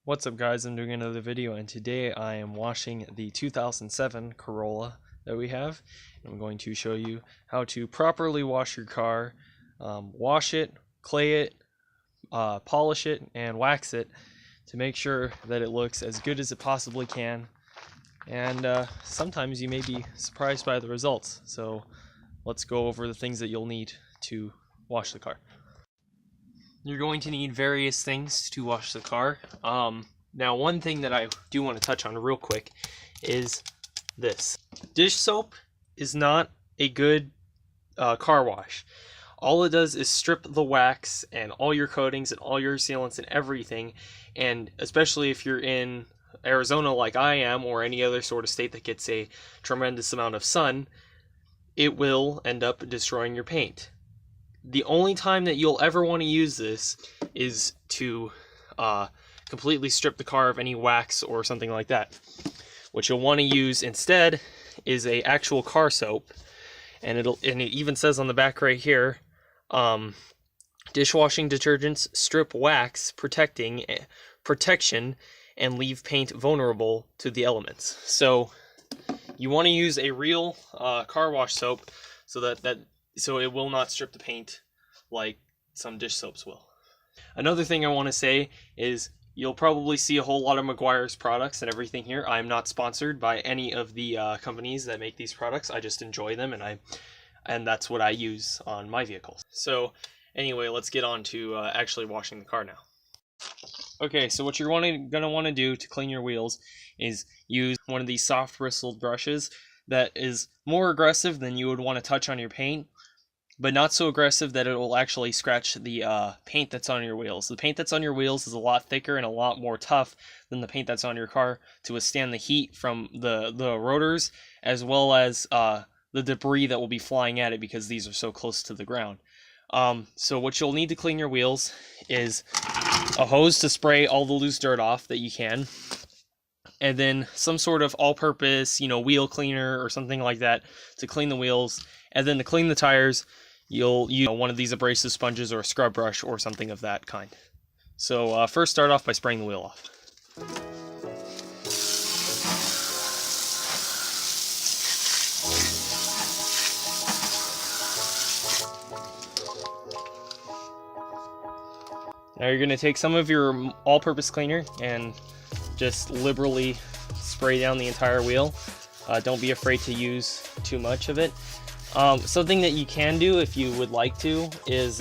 What's up guys, I'm doing another video and today I am washing the 2007 Corolla that we have. I'm going to show you how to properly wash your car, wash it, clay it, polish it, and wax it to make sure that it looks as good as it possibly can. And sometimes you may be surprised by the results, so let's go over the things that you'll need to wash the car. You're going to need various things to wash the car. Now one thing that I do want to touch on real quick is this. Dish soap is not a good car wash. All it does is strip the wax and all your coatings and all your sealants and everything, and especially if you're in Arizona like I am, or any other sort of state that gets a tremendous amount of sun, it will end up destroying your paint. The only time that you'll ever want to use this is to completely strip the car of any wax or something like that. What you'll want to use instead is a actual car soap, and it even says on the back right here, dishwashing detergents strip wax protection and leave paint vulnerable to the elements. So you want to use a real car wash soap so it will not strip the paint like some dish soaps will. Another thing I want to say is you'll probably see a whole lot of Meguiar's products and everything here. I'm not sponsored by any of the companies that make these products. I just enjoy them, and that's what I use on my vehicles. So anyway, let's get on to actually washing the car now. Okay, so what you're gonna want to do to clean your wheels is use one of these soft bristled brushes that is more aggressive than you would want to touch on your paint, but not so aggressive that it will actually scratch the paint that's on your wheels. The paint that's on your wheels is a lot thicker and a lot more tough than the paint that's on your car to withstand the heat from the rotors, as well as the debris that will be flying at it because these are so close to the ground. So what you'll need to clean your wheels is a hose to spray all the loose dirt off that you can, and then some sort of all-purpose, wheel cleaner or something like that to clean the wheels. And then to clean the tires, you'll use one of these abrasive sponges or a scrub brush or something of that kind. So first start off by spraying the wheel off. Now you're going to take some of your all-purpose cleaner and just liberally spray down the entire wheel. Don't be afraid to use too much of it. Something that you can do if you would like to is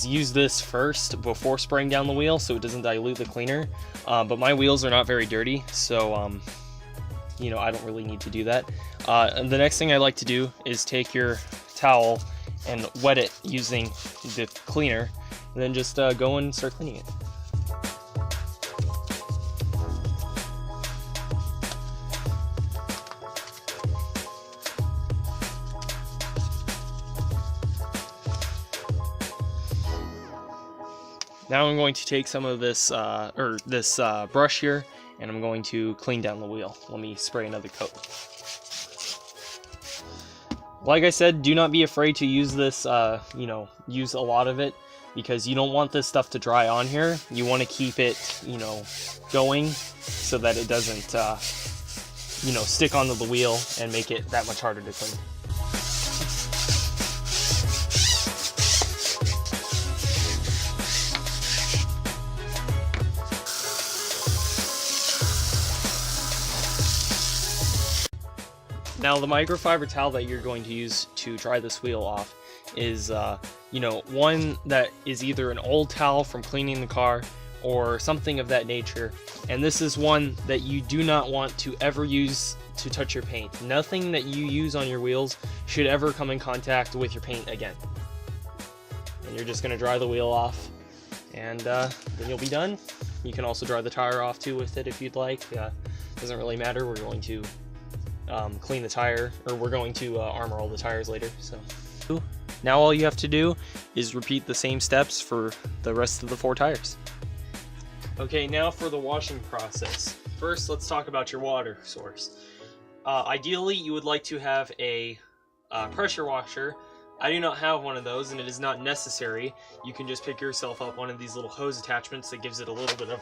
use this first before spraying down the wheel so it doesn't dilute the cleaner. But my wheels are not very dirty, so I don't really need to do that. And the next thing I like to do is take your towel and wet it using the cleaner, and then just go and start cleaning it. Now I'm going to take some of this brush here, and I'm going to clean down the wheel. Let me spray another coat. Like I said, do not be afraid to use this, use a lot of it, because you don't want this stuff to dry on here. You want to keep it, going so that it doesn't, stick onto the wheel and make it that much harder to clean. Now the microfiber towel that you're going to use to dry this wheel off is, one that is either an old towel from cleaning the car or something of that nature. And this is one that you do not want to ever use to touch your paint. Nothing that you use on your wheels should ever come in contact with your paint again. And you're just going to dry the wheel off, and then you'll be done. You can also dry the tire off too with it if you'd like. Doesn't really matter. We're going to clean the tire, or we're going to armor all the tires later. So now all you have to do is repeat the same steps for the rest of the 4 tires. Okay, now for the washing process. First, let's talk about your water source. Ideally, you would like to have a pressure washer. I do not have one of those, and it is not necessary. You can just pick yourself up one of these little hose attachments that gives it a little bit of,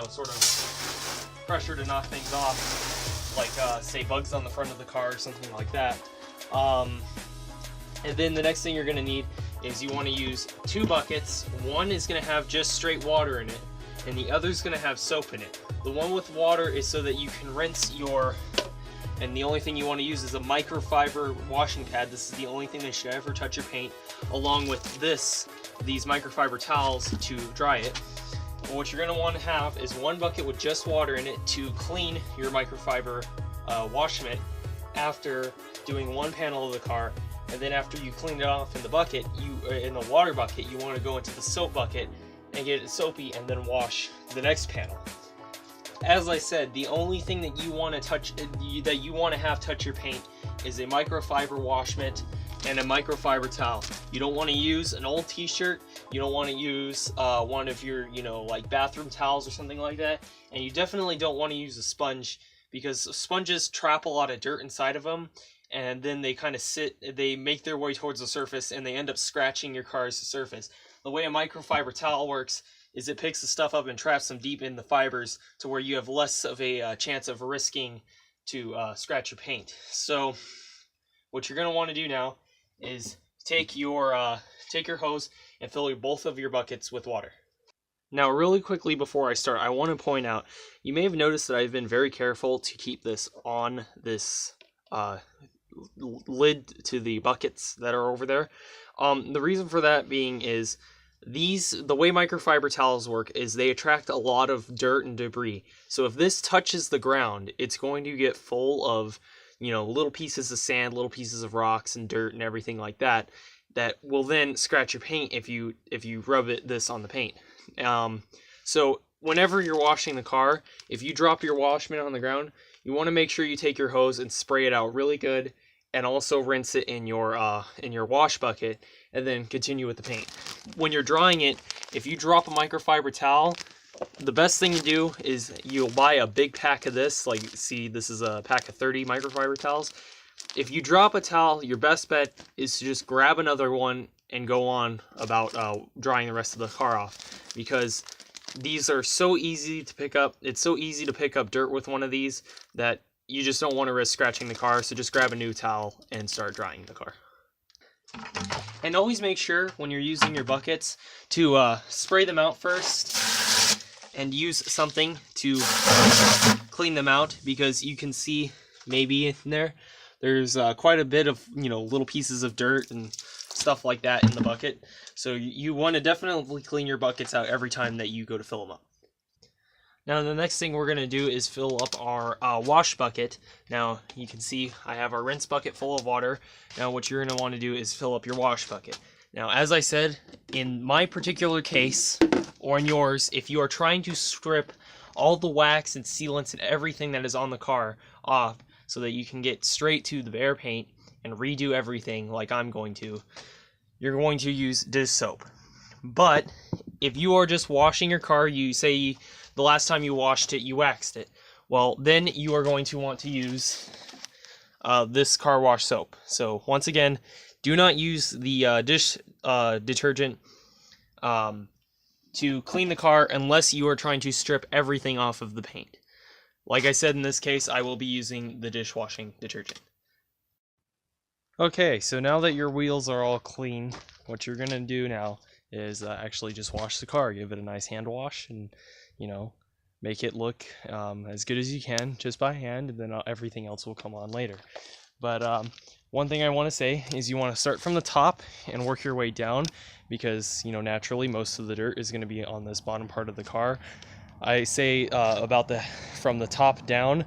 sort of pressure to knock things off, like, say, bugs on the front of the car or something like that. And then the next thing you're going to need is you want to use 2 buckets. One is going to have just straight water in it, and the other is going to have soap in it. The one with water is so that you can rinse your, and the only thing you want to use is a microfiber washing pad. This is the only thing that should ever touch your paint, along with these microfiber towels to dry it. And what you're going to want to have is 1 bucket with just water in it to clean your microfiber wash mitt after doing 1 panel of the car. And then after you clean it off in the bucket, in the water bucket, you want to go into the soap bucket and get it soapy and then wash the next panel. As I said, the only thing that you want to touch your paint is a microfiber wash mitt and a microfiber towel. You don't want to use an old t-shirt. You don't want to use one of your, like bathroom towels or something like that. And you definitely don't want to use a sponge, because sponges trap a lot of dirt inside of them, and then they kind of they make their way towards the surface and they end up scratching your car's surface. The way a microfiber towel works is it picks the stuff up and traps them deep in the fibers to where you have less of a chance of risking to scratch your paint. So what you're going to want to do now is take your hose and fill both of your buckets with water. Now, really quickly before I start, I want to point out, you may have noticed that I've been very careful to keep this on this lid to the buckets that are over there. The reason for that being is the way microfiber towels work is they attract a lot of dirt and debris. So if this touches the ground, it's going to get full of, little pieces of sand, little pieces of rocks and dirt and everything like that, that will then scratch your paint if you rub this on the paint. So whenever you're washing the car, if you drop your wash mitt on the ground, you want to make sure you take your hose and spray it out really good, and also rinse it in your wash bucket, and then continue with the paint. When you're drying it, if you drop a microfiber towel, the best thing to do is you'll buy a big pack of this. Like, see, this is a pack of 30 microfiber towels. If you drop a towel, your best bet is to just grab another one and go on about drying the rest of the car off, because these are so easy to pick up. It's so easy to pick up dirt with one of these that you just don't want to risk scratching the car. So just grab a new towel and start drying the car. And always make sure when you're using your buckets to spray them out first and use something to clean them out, because you can see maybe in there's quite a bit of little pieces of dirt and stuff like that in the bucket. So you want to definitely clean your buckets out every time that you go to fill them up. Now the next thing we're going to do is fill up our wash bucket. Now you can see I have our rinse bucket full of water. Now what you're going to want to do is fill up your wash bucket. Now, as I said, in my particular case, or in yours, if you are trying to strip all the wax and sealants and everything that is on the car off so that you can get straight to the bare paint and redo everything like I'm going to, you're going to use dish soap. But if you are just washing your car, you say the last time you washed it, you waxed it, well, then you are going to want to use this car wash soap. So once again, do not use the dish detergent to clean the car unless you are trying to strip everything off of the paint. Like I said, in this case, I will be using the dishwashing detergent. Okay, so now that your wheels are all clean, what you're going to do now is actually just wash the car. Give it a nice hand wash and, make it look as good as you can just by hand, and then everything else will come on later. But one thing I want to say is you want to start from the top and work your way down, because, naturally most of the dirt is going to be on this bottom part of the car. I say from the top down,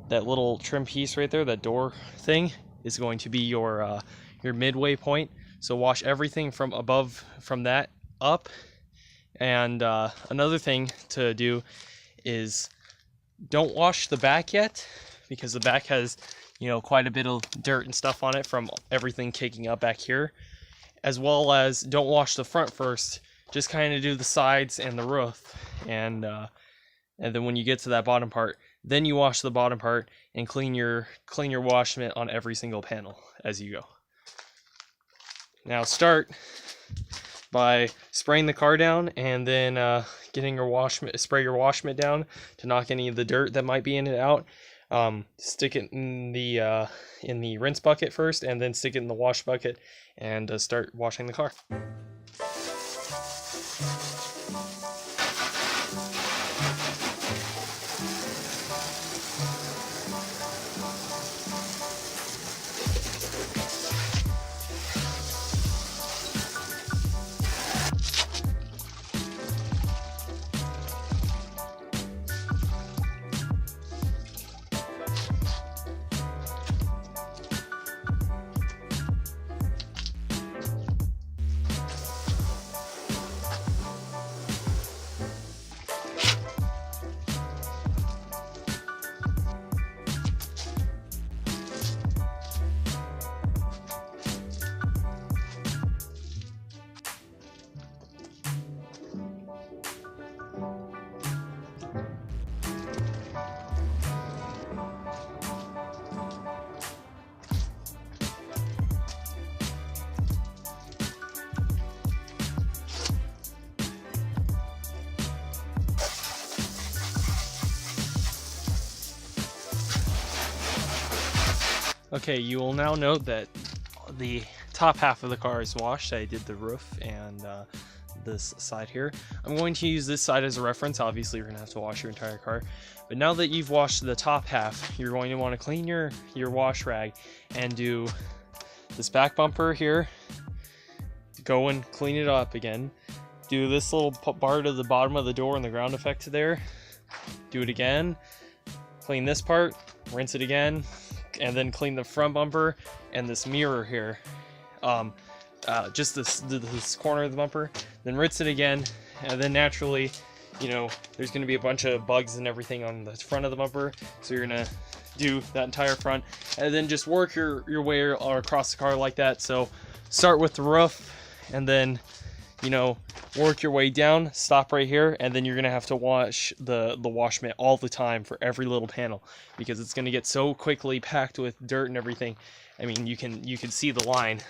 that little trim piece right there, that door thing, is going to be your midway point. So wash everything from that up. And another thing to do is don't wash the back yet, because the back has quite a bit of dirt and stuff on it from everything kicking up back here. As well as don't wash the front first, just kind of do the sides and the roof, and then when you get to that bottom part, then you wash the bottom part and clean your wash mitt on every single panel as you go. Now start by spraying the car down, and then getting your spray your wash mitt down to knock any of the dirt that might be in it out. Stick it in the rinse bucket first, and then stick it in the wash bucket, and start washing the car. Okay, you will now note that the top half of the car is washed. I did the roof and this side here. I'm going to use this side as a reference. Obviously, you're going to have to wash your entire car. But now that you've washed the top half, you're going to want to clean your wash rag and do this back bumper here. Go and clean it up again. Do this little part of the bottom of the door and the ground effect there. Do it again. Clean this part. Rinse it again. And then clean the front bumper and this mirror here, just this corner of the bumper. Then rinse it again, and then naturally, you know, there's going to be a bunch of bugs and everything on the front of the bumper, so you're going to do that entire front, and then just work your way across the car like that. So start with the roof, and then, you know, work your way down, stop right here, and then you're gonna have to wash the wash mitt all the time for every little panel, because it's gonna get so quickly packed with dirt and everything. I mean, you can see the line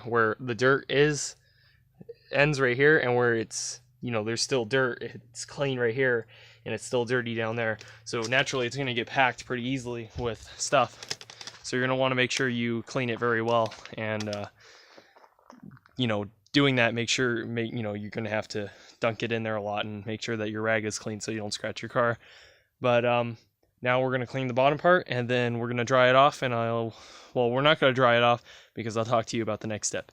where the dirt ends right here, and where it's, you know, there's still dirt, it's clean right here, and it's still dirty down there. So naturally it's gonna get packed pretty easily with stuff. So you're gonna want to make sure you clean it very well, and you know, doing that, you know, you're gonna have to dunk it in there a lot and make sure that your rag is clean so you don't scratch your car. But now we're gonna clean the bottom part, and then we're gonna dry it off, and we're not gonna dry it off because I'll talk to you about the next step.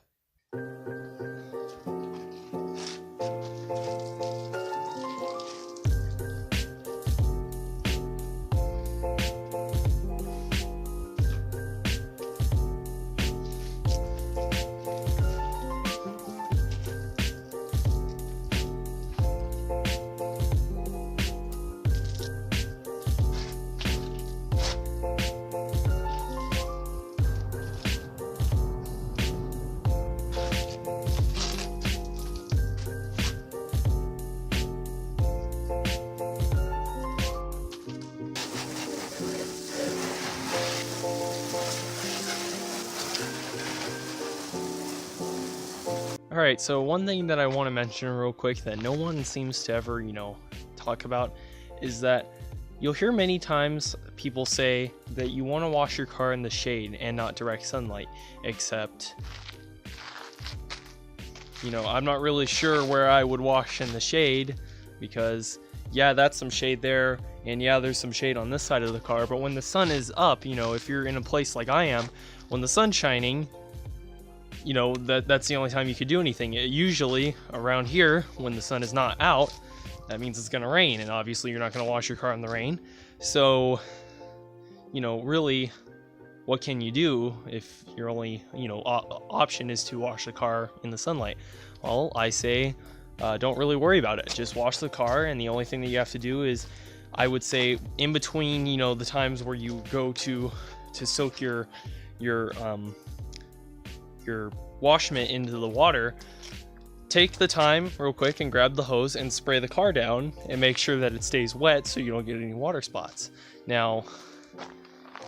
Alright, so one thing that I want to mention real quick that no one seems to ever, you know, talk about is that you'll hear many times people say that you want to wash your car in the shade and not direct sunlight, except, you know, I'm not really sure where I would wash in the shade, because yeah, that's some shade there, and yeah, there's some shade on this side of the car, but when the sun is up, you know, if you're in a place like I am, when the sun's shining, you know, that's the only time you could do anything. Usually around here, when the sun is not out, that means it's gonna rain, and obviously you're not gonna wash your car in the rain. So, you know, really, what can you do if your only, you know, option is to wash the car in the sunlight? Well, I say, don't really worry about it. Just wash the car, and the only thing that you have to do is, I would say, in between, you know, the times where you go to soak your wash mitt into the water, take the time real quick and grab the hose and spray the car down and make sure that it stays wet so you don't get any water spots. Now,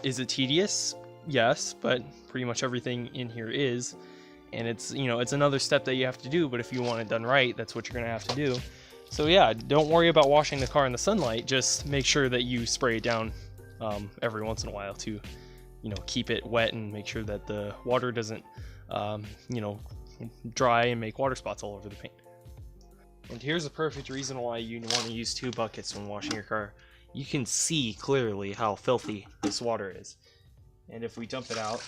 is it tedious? Yes, but pretty much everything in here is. and it's, you know, it's another step that you have to do, but if you want it done right, that's what you're gonna have to do. So yeah, don't worry about washing the car in the sunlight, just make sure that you spray it down every once in a while to, you know, keep it wet and make sure that the water doesn't, you know, dry and make water spots all over the paint. And here's a perfect reason why you want to use 2 buckets when washing your car. You can see clearly how filthy this water is. And if we dump it out,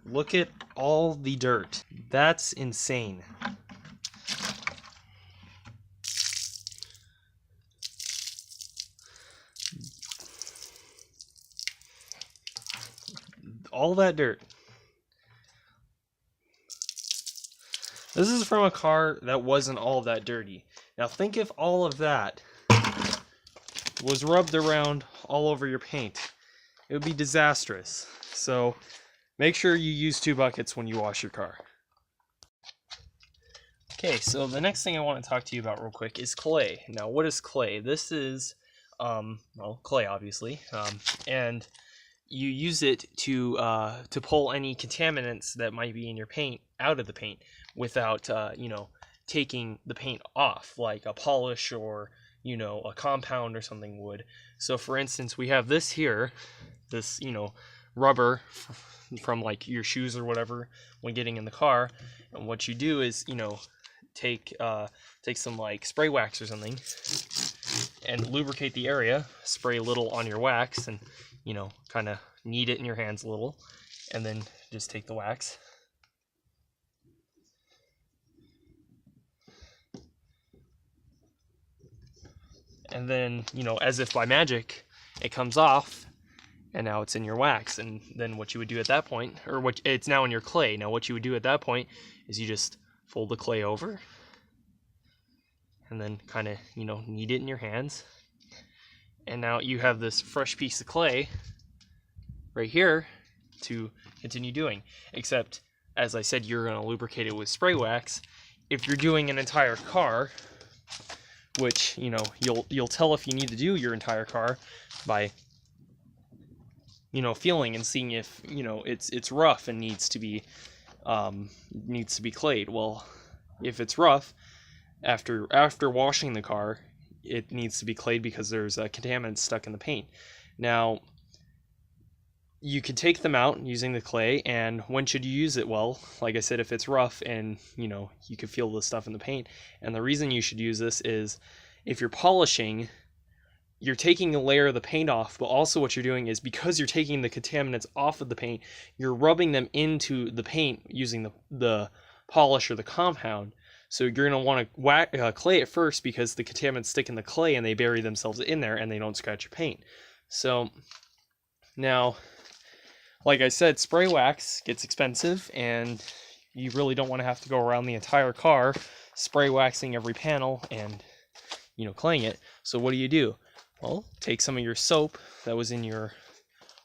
look at all the dirt. That's insane. All that dirt. This is from a car that wasn't all that dirty. Now think if all of that was rubbed around all over your paint. It would be disastrous. So make sure you use 2 buckets when you wash your car. Okay, so the next thing I want to talk to you about real quick is clay. Now what is clay? This is, well, clay obviously, and you use it to pull any contaminants that might be in your paint out of the paint without, you know, taking the paint off, like a polish or, you know, a compound or something would. So for instance, we have this here, this, you know, rubber from like your shoes or whatever when getting in the car. And what you do is, you know, take some like spray wax or something and lubricate the area, spray a little on your wax and, you know, kind of knead it in your hands a little, and then just take the wax. And then, you know, as if by magic, it comes off, and now it's in your wax. And then what you would do at that point, or what it's now in your clay. Now what you would do at that point is you just fold the clay over, and then kind of, you know, knead it in your hands. And now you have this fresh piece of clay right here to continue doing. Except, as I said, you're going to lubricate it with spray wax. If you're doing an entire car, which, you know, you'll tell if you need to do your entire car by, you know, feeling and seeing if, you know, it's rough and needs to be clayed. Well, if it's rough, after washing the car, it needs to be clayed because there's a contaminant stuck in the paint. Now, you can take them out using the clay, and when should you use it? Well, like I said, if it's rough and, you know, you can feel the stuff in the paint. And the reason you should use this is if you're polishing, you're taking a layer of the paint off, but also what you're doing is, because you're taking the contaminants off of the paint, you're rubbing them into the paint using the polish or the compound. So you're going to want to clay it first, because the contaminants stick in the clay and they bury themselves in there and they don't scratch your paint. So now, like I said, spray wax gets expensive, and you really don't want to have to go around the entire car spray waxing every panel and, you know, claying it. So what do? Well, take some of your soap that was in your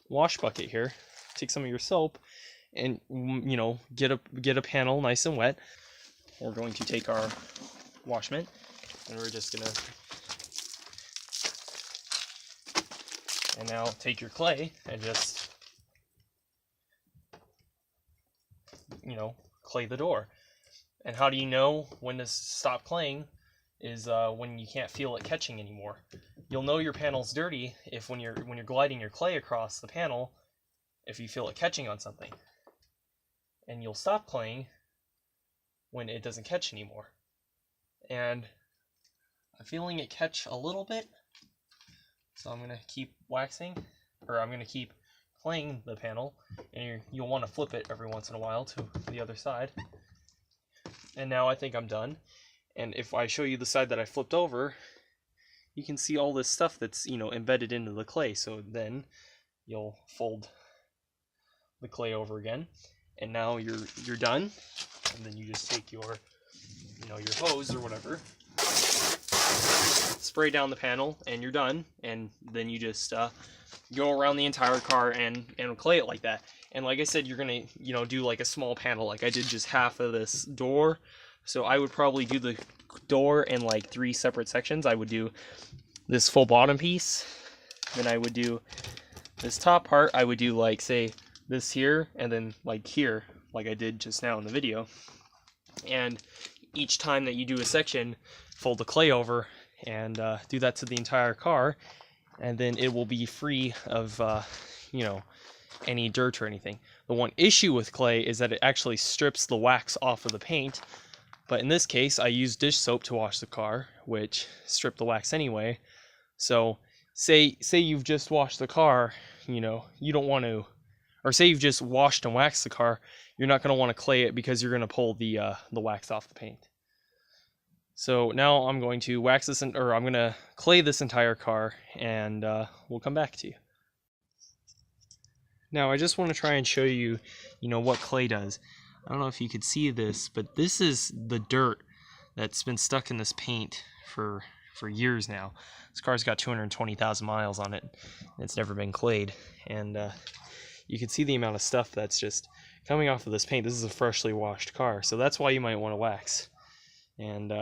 wash bucket here. Take some of your soap and, you know, get a panel nice and wet. We're going to take our wash mitt, and we're just gonna, and now take your clay and just, you know, clay the door. And how do you know when to stop claying? Is when you can't feel it catching anymore. You'll know your panel's dirty if when you're gliding your clay across the panel, if you feel it catching on something. And you'll stop claying when it doesn't catch anymore. And I'm feeling it catch a little bit, so I'm gonna keep waxing, or I'm gonna keep claying the panel, and you'll want to flip it every once in a while to the other side. And now I think I'm done. And if I show you the side that I flipped over, you can see all this stuff that's, you know, embedded into the clay. So then you'll fold the clay over again, and now you're done. And then you just take your, you know, your hose or whatever, spray down the panel, and you're done. And then you just go around the entire car and clay it like that. And like I said, you're gonna, you know, do like a small panel. Like I did just half of this door, so I would probably do the door in like 3 separate sections. I would do this full bottom piece, then I would do this top part. I would do, like, say, this here and then like here, like I did just now in the video. And each time that you do a section, fold the clay over and do that to the entire car, and then it will be free of you know, any dirt or anything. The one issue with clay is that it actually strips the wax off of the paint, but in this case I used dish soap to wash the car, which stripped the wax anyway. So say you've just washed the car, you know, you don't want to, or say you've just washed and waxed the car, you're not going to want to clay it because you're going to pull the wax off the paint. So now I'm going to wax this, I'm going to clay this entire car, and we'll come back to you. Now I just want to try and show you, you know, what clay does. I don't know if you could see this, but this is the dirt that's been stuck in this paint for years now. This car's got 220,000 miles on it, and it's never been clayed. And you can see the amount of stuff that's just coming off of this paint. This is a freshly washed car, so that's why you might want to wax. And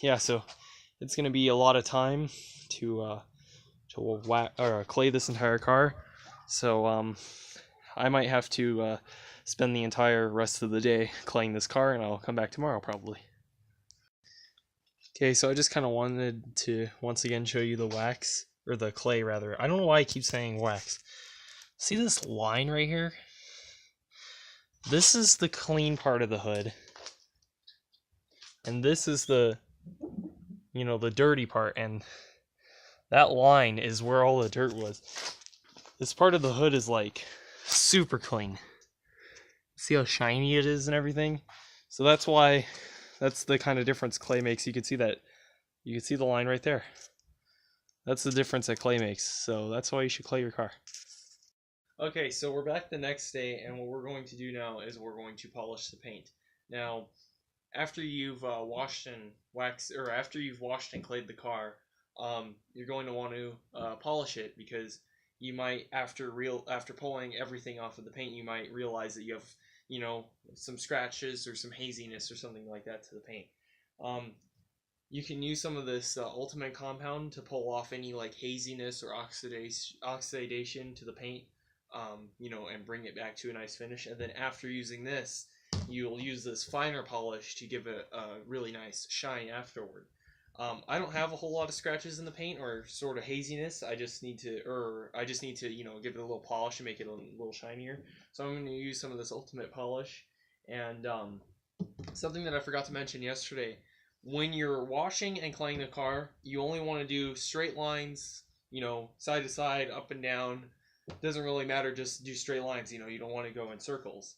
yeah, so it's going to be a lot of time to clay this entire car. So I might have to spend the entire rest of the day claying this car, and I'll come back tomorrow probably. Okay, so I just kind of wanted to once again show you the wax, or the clay rather. I don't know why I keep saying wax. See this line right here? This is the clean part of the hood. And this is the, you know, the dirty part, and that line is where all the dirt was. This part of the hood is like super clean. See how shiny it is and everything? So that's why, that's the kind of difference clay makes. You can see that, you can see the line right there. That's the difference that clay makes. So that's why you should clay your car. Okay, so we're back the next day, and what we're going to do now is we're going to polish the paint. Now, after you've washed and waxed, or after you've washed and clayed the car, you're going to want to polish it, because you might, after pulling everything off of the paint, you might realize that you have, you know, some scratches or some haziness or something like that to the paint. You can use some of this ultimate compound to pull off any like haziness or oxidation to the paint, you know, and bring it back to a nice finish. And then after using this, you'll use this finer polish to give it a really nice shine afterward. I don't have a whole lot of scratches in the paint or sort of haziness. I just need to, you know, give it a little polish and make it a little shinier. So I'm going to use some of this ultimate polish. And something that I forgot to mention yesterday, when you're washing and claying the car, you only want to do straight lines, you know, side to side, up and down. Doesn't really matter, just do straight lines, you know, you don't want to go in circles.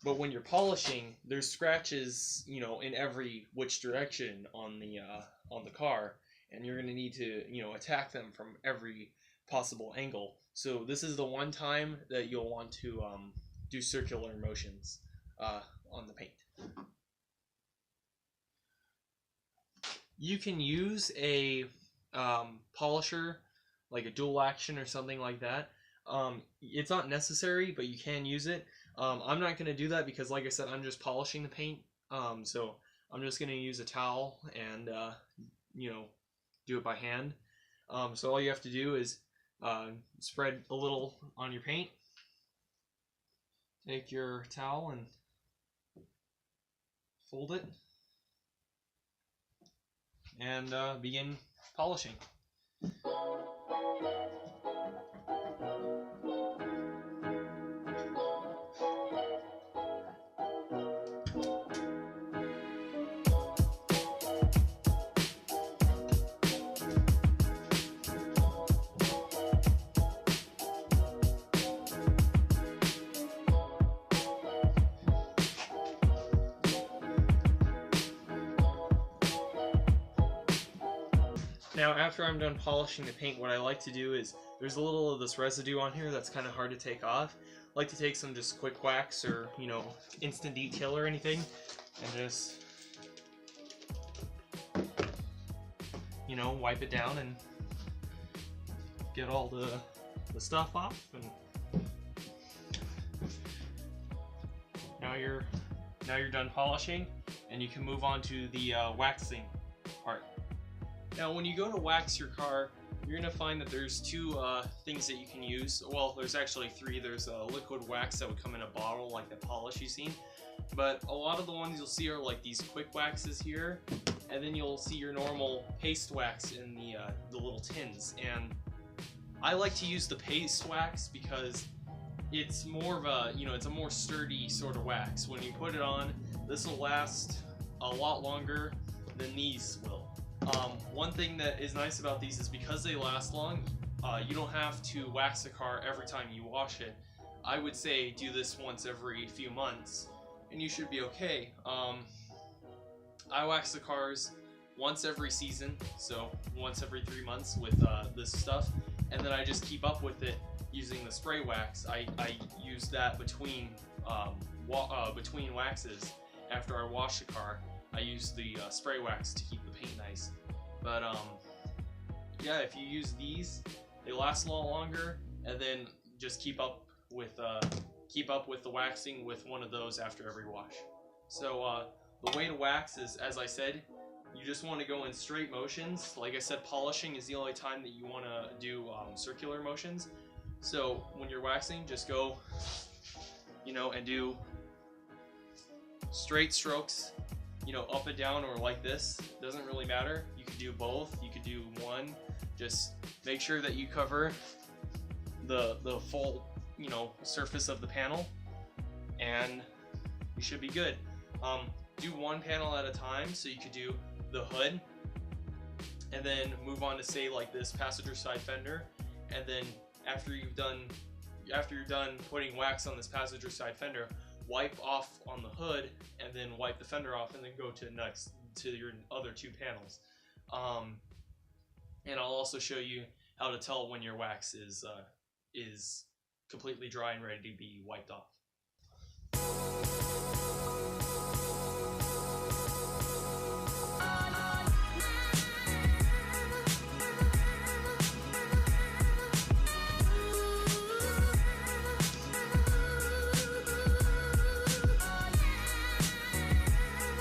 But when you're polishing, there's scratches, you know, in every which direction on the car, and you're going to need to, you know, attack them from every possible angle. So this is the one time that you'll want to do circular motions on the paint. You can use a polisher, like a dual action or something like that. It's not necessary, but you can use it. I'm not going to do that because, like I said, I'm just polishing the paint. So I'm just going to use a towel and, you know, do it by hand. So all you have to do is spread a little on your paint. Take your towel and fold it. And begin polishing. Now, after I'm done polishing the paint, what I like to do is, there's a little of this residue on here that's kind of hard to take off. I like to take some just quick wax or, you know, instant detail or anything, and just, you know, wipe it down and get all the stuff off. And now you're done polishing, and you can move on to the waxing part. Now, when you go to wax your car, you're gonna find that there's two things that you can use. Well, there's actually three. There's a liquid wax that would come in a bottle, like the polish you've seen. But a lot of the ones you'll see are like these quick waxes here, and then you'll see your normal paste wax in the little tins. And I like to use the paste wax because it's more of a, it's a more sturdy sort of wax. When you put it on, this will last a lot longer than these will. One thing that is nice about these is because they last long, you don't have to wax the car every time you wash it. I would say do this once every few months, and you should be okay. I wax the cars once every season, so once every 3 months with this stuff, and then I just keep up with it using the spray wax. I use that between waxes. After I wash the car, I use the spray wax to keep the paint nice. But yeah, if you use these, they last a lot longer, and then just keep up with the waxing with one of those after every wash. So the way to wax is, as I said, you just want to go in straight motions. Like I said, polishing is the only time that you want to do circular motions. So when you're waxing, just go, and do straight strokes, up and down or like this. Doesn't really matter. You could do both. You could do one. Just make sure that you cover the full, surface of the panel, and you should be good. Do one panel at a time. So you could do the hood, and then move on to, say, like this passenger side fender, and then after you're done putting wax on this passenger side fender, wipe off on the hood, and then wipe the fender off, and then go to your other two panels. And I'll also show you how to tell when your wax is completely dry and ready to be wiped off.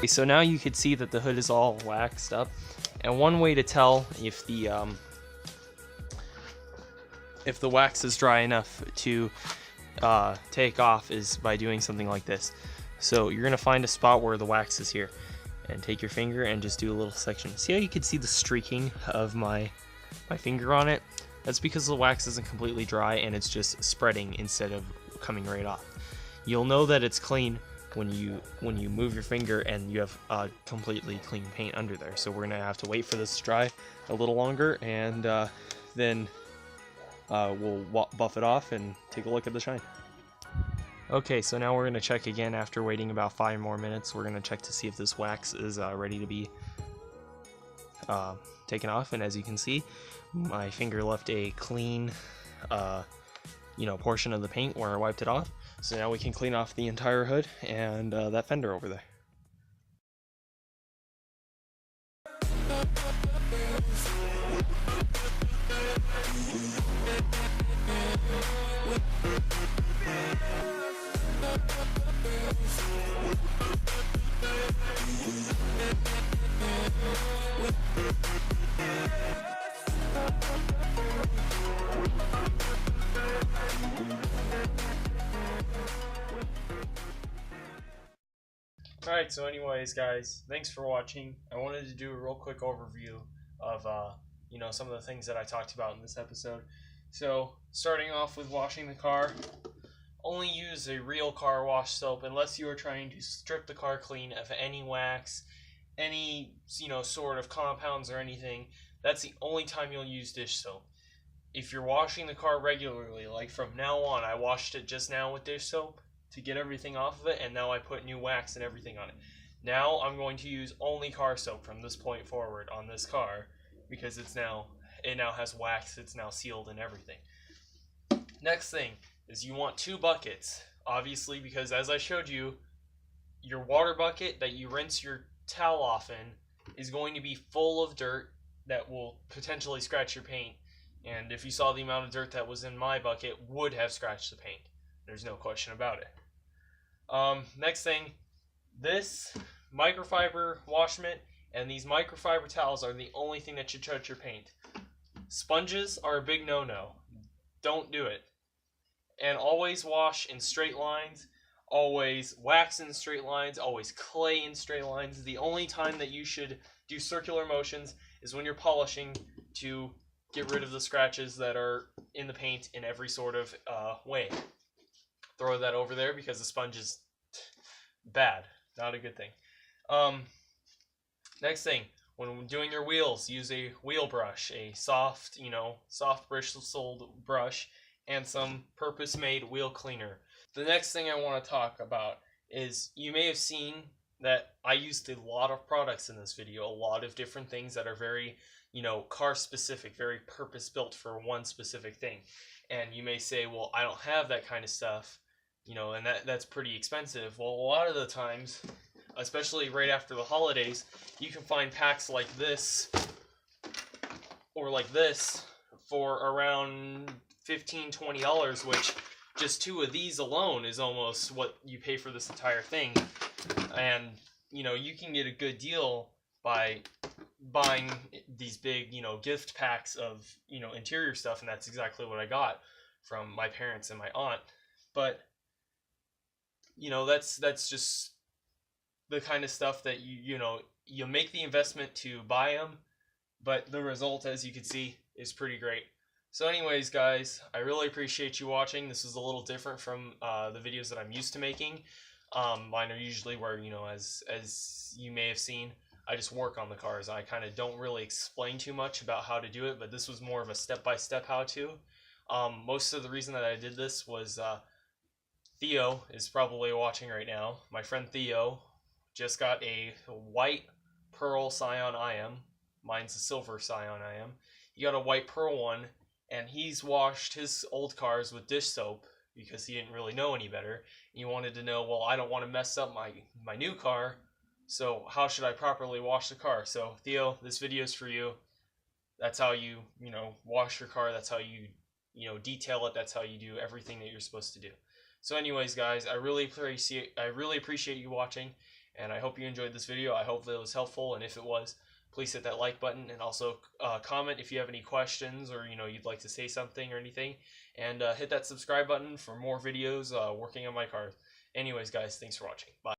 So now you can see that the hood is all waxed up, and one way to tell if the wax is dry enough to take off is by doing something like this. So you're gonna find a spot where the wax is here, and take your finger and just do a little section. See how you can see the streaking of my finger on it? That's because the wax isn't completely dry and it's just spreading instead of coming right off. You'll know that it's clean when you move your finger and you have completely clean paint under there. So we're gonna have to wait for this to dry a little longer, and then we'll buff it off and take a look at the shine. Okay, so now we're gonna check again after waiting about 5 more minutes. We're gonna check to see if this wax is ready to be taken off, and as you can see, my finger left a clean portion of the paint where I wiped it off. So now we can clean off the entire hood and that fender over there. Alright, so anyways guys, thanks for watching. I wanted to do a real quick overview of some of the things that I talked about in this episode. So starting off with washing the car, only use a real car wash soap unless you are trying to strip the car clean of any wax, any sort of compounds or anything. That's the only time you'll use dish soap. If you're washing the car regularly, like from now on, I washed it just now with dish soap to get everything off of it, and now I put new wax and everything on it. Now I'm going to use only car soap from this point forward on this car, because it now has wax, it's now sealed and everything. Next thing is you want 2 buckets, obviously, because as I showed you, your water bucket that you rinse your towel off in is going to be full of dirt that will potentially scratch your paint, and if you saw the amount of dirt that was in my bucket, would have scratched the paint. There's no question about it. Next thing, this microfiber wash mitt and these microfiber towels are the only thing that should touch your paint. Sponges are a big no-no. Don't do it. And always wash in straight lines, always wax in straight lines, always clay in straight lines. The only time that you should do circular motions is when you're polishing to get rid of the scratches that are in the paint in every sort of way. Throw that over there because the sponge is bad, not a good thing. Next thing, when doing your wheels, use a wheel brush, a soft, soft bristled brush, and some purpose-made wheel cleaner. The next thing I want to talk about is, you may have seen that I used a lot of products in this video, a lot of different things that are very, car specific, very purpose built for one specific thing. And you may say, well, I don't have that kind of stuff, and that's pretty expensive. Well, a lot of the times, especially right after the holidays, you can find packs like this or like this for around $15-20, which just 2 of these alone is almost what you pay for this entire thing. And you can get a good deal by buying these big gift packs of interior stuff, and that's exactly what I got from my parents and my aunt. But that's just the kind of stuff that you make the investment to buy them, but the result, as you can see, is pretty great. So anyways, guys, I really appreciate you watching. This is a little different from the videos that I'm used to making. Mine are usually where, as you may have seen, I just work on the cars. I kind of don't really explain too much about how to do it, but this was more of a step-by-step how-to. Most of the reason that I did this was Theo is probably watching right now. My friend Theo just got a white pearl Scion IM. Mine's a silver Scion IM. He got a white pearl one, and he's washed his old cars with dish soap because he didn't really know any better. He wanted to know, well, I don't want to mess up my new car, so how should I properly wash the car? So Theo, this video is for you. That's how you wash your car. That's how you detail it. That's how you do everything that you're supposed to do. So anyways, guys, I really appreciate you watching, and I hope you enjoyed this video. I hope it was helpful, and if it was, please hit that like button, and also comment if you have any questions, or you'd like to say something or anything, and hit that subscribe button for more videos working on my cars. Anyways, guys, thanks for watching. Bye.